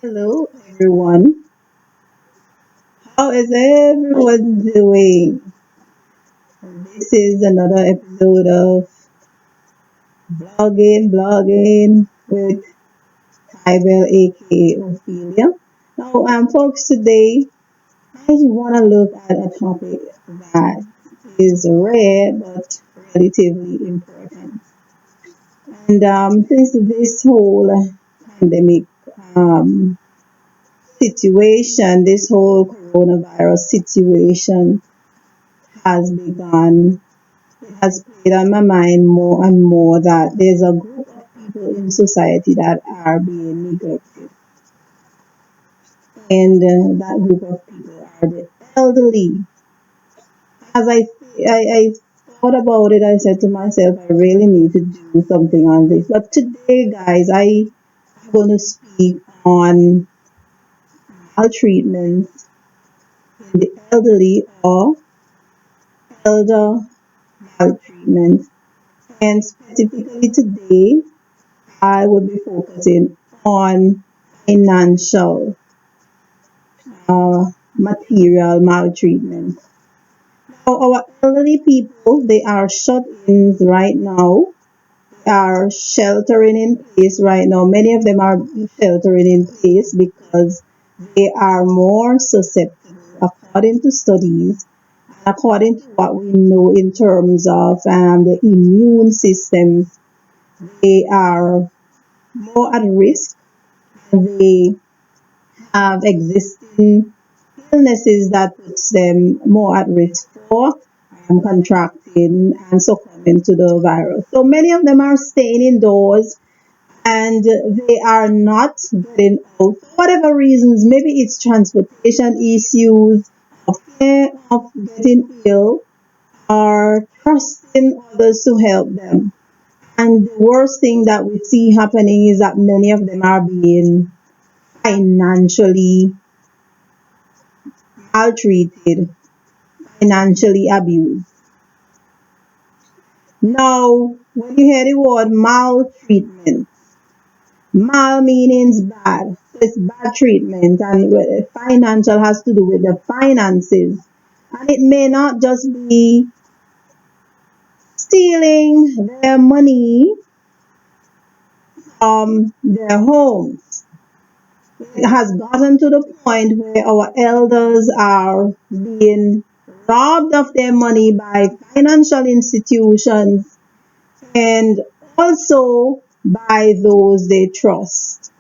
Hello, everyone. How is everyone doing? This is another episode of blogging with Tybel, aka Ophelia. Now, folks, today I want to look at a topic that is rare but relatively important. And since this whole pandemic um, situation, this whole coronavirus situation has begun, it has played on my mind more and more that there's a group of people in society that are being neglected. And that group of people are the elderly. As I thought about it, I said to myself, I really need to do something on this. But today, guys, I'm going to speak on maltreatment in the elderly or elder maltreatment. And specifically today, I will be focusing on financial material maltreatment. Now, our elderly people, they are shut in right now. They are sheltering in place right now. Many of them are sheltering in place because they are more susceptible, according to studies, according to what we know in terms of the immune systems. They are more at risk. They have existing illnesses that puts them more at risk for contracting and succumbing to the virus. So many of them are staying indoors and they are not getting out for whatever reasons. Maybe it's transportation issues, or fear of getting ill, or trusting others to help them. And the worst thing that we see happening is that many of them are being financially maltreated, financially abused. Now, when you hear the word maltreatment, mal means bad. So it's bad treatment, and financial has to do with the finances. And it may not just be stealing their money from their homes. It has gotten to the point where our elders are being robbed of their money by financial institutions and also by those they trust.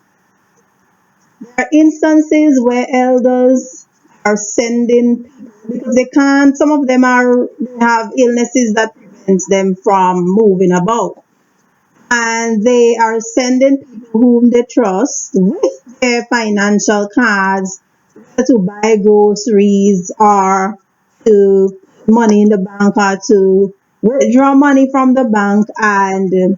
There are instances where elders are sending people because they can't, some of them they have illnesses that prevents them from moving about. And they are sending people whom they trust with their financial cards to buy groceries or to put money in the bank or to withdraw money from the bank. And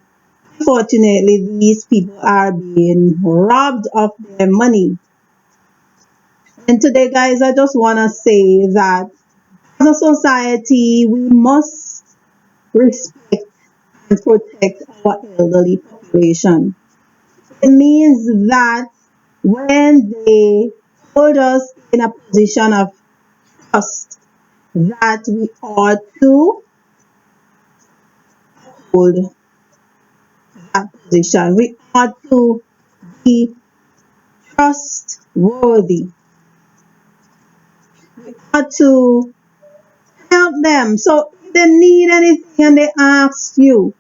unfortunately, these people are being robbed of their money. And today, guys, I just want to say that as a society, we must respect and protect our elderly population. It means that when they hold us in a position of trust, that we ought to hold that position. We ought to be trustworthy. We ought to help them. So if they need anything and they ask you,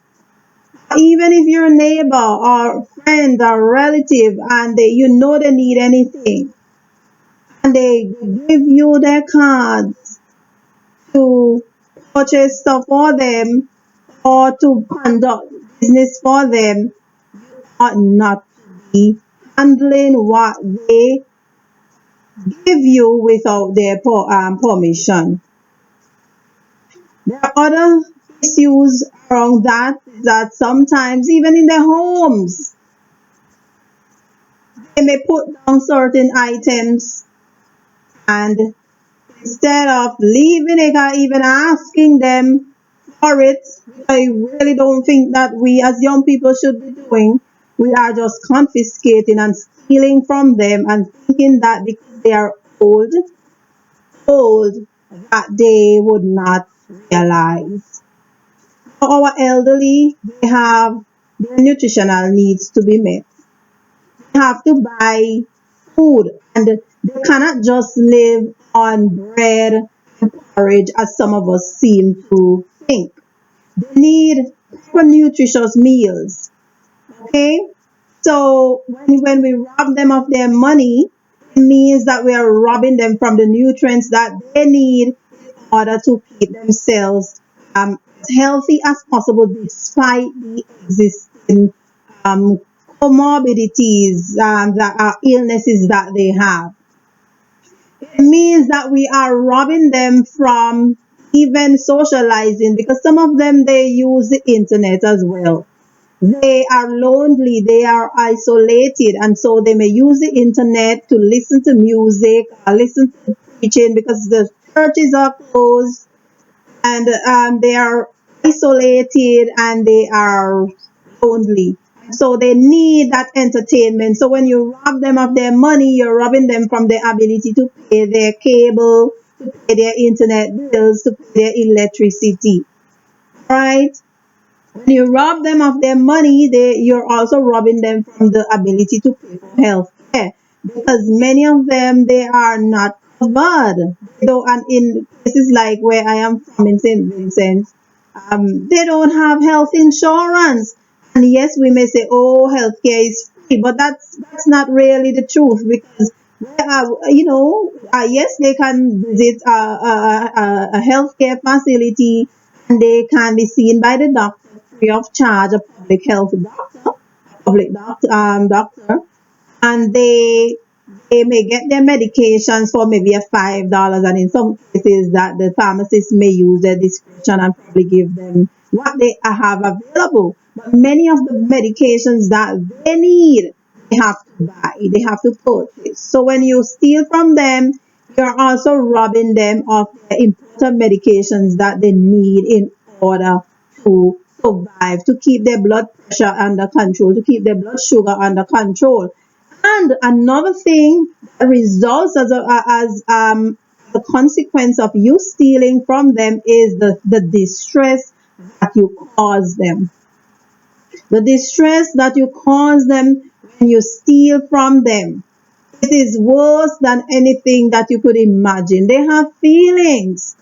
even if you're a neighbor or friend or relative and you know they need anything and they give you their cards to purchase stuff for them or to conduct business for them, ought not to be handling what they give you without their permission. There are other issues around that sometimes even in their homes they may put down certain items and instead of leaving it or even asking them for it, which I really don't think that we as young people should be doing. we are just confiscating and stealing from them and thinking that because they are old, that they would not realize. For our elderly, they have their nutritional needs to be met. They have to buy food and they cannot just live on bread and porridge as some of us seem to think. They need proper nutritious meals. Okay? So when we rob them of their money, it means that we are robbing them from the nutrients that they need in order to keep themselves as healthy as possible despite the existing um, comorbidities that are illnesses that they have. It means that we are robbing them from even socializing because some of them they use the internet as well. They are lonely, they are isolated, and so they may use the internet to listen to music, listen to preaching because the churches are closed and they are isolated and they are lonely. So they need that entertainment. So when you rob them of their money, you're robbing them from their ability to pay their cable, to pay their internet bills, to pay their electricity. Right? When you rob them of their money, you're also robbing them from the ability to pay for health care because many of them they are not covered. So, and in places like where I am from in St. Vincent, they don't have health insurance. And yes, we may say, oh, healthcare is free, but that's not really the truth because yes, they can visit a healthcare facility and they can be seen by the doctor free of charge, a public doctor, and they may get their medications for maybe a $5, and in some cases that the pharmacist may use their discretion and probably give them what they have available. But many of the medications that they need, they have to buy, they have to purchase. So when you steal from them, you're also robbing them of their important medications that they need in order to survive, to keep their blood pressure under control, to keep their blood sugar under control. And another thing that results as a consequence of you stealing from them is the distress that you cause them. The distress that you cause them when you steal from them. It is worse than anything that you could imagine. They have feelings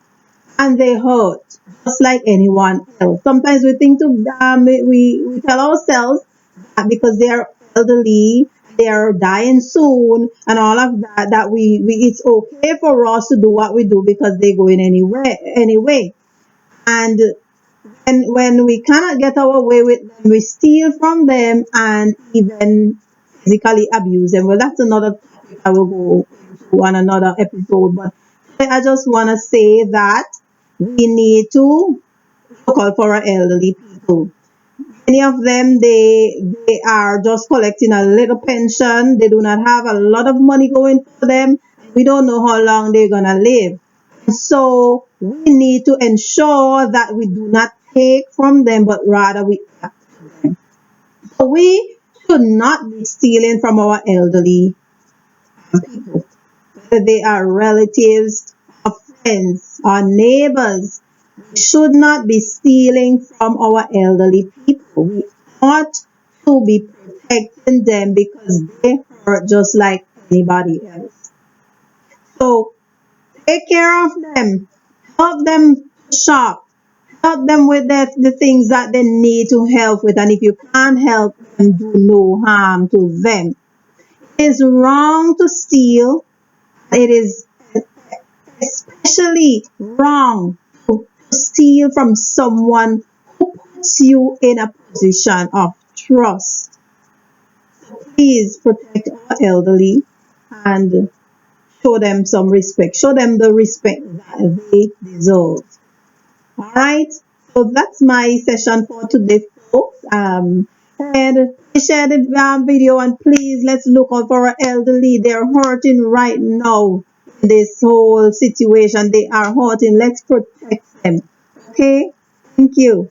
and they hurt just like anyone else. Sometimes we think we tell ourselves that because they are elderly, they are dying soon, and all of that, that we it's okay for us to do what we do because they're going anyway. And when we cannot get our way with them, we steal from them and even physically abuse them. Well, that's another topic I will go into on another episode. But I just want to say that we need to look out for our elderly people. Many of them they are just collecting a little pension. They do not have a lot of money going for them. We don't know how long they're gonna live. So we need to ensure that we do not take from them, but rather we act to them. So we should not be stealing from our elderly people, whether they are relatives or friends or neighbors. We should not be stealing from our elderly people. We ought to be protecting them because they hurt just like anybody else. So take care of them, help them to shop, help them with the things that they need to help with. And if you can't help them, do no harm to them. It is wrong to steal. It is especially wrong to steal from someone who puts you in a position of trust. Please protect our elderly and show them some respect. Show them the respect that they deserve. All right. So that's my session for today, folks. And share the video and please let's look out for our elderly. They're hurting right now in this whole situation. They are hurting. Let's protect them. Okay. Thank you.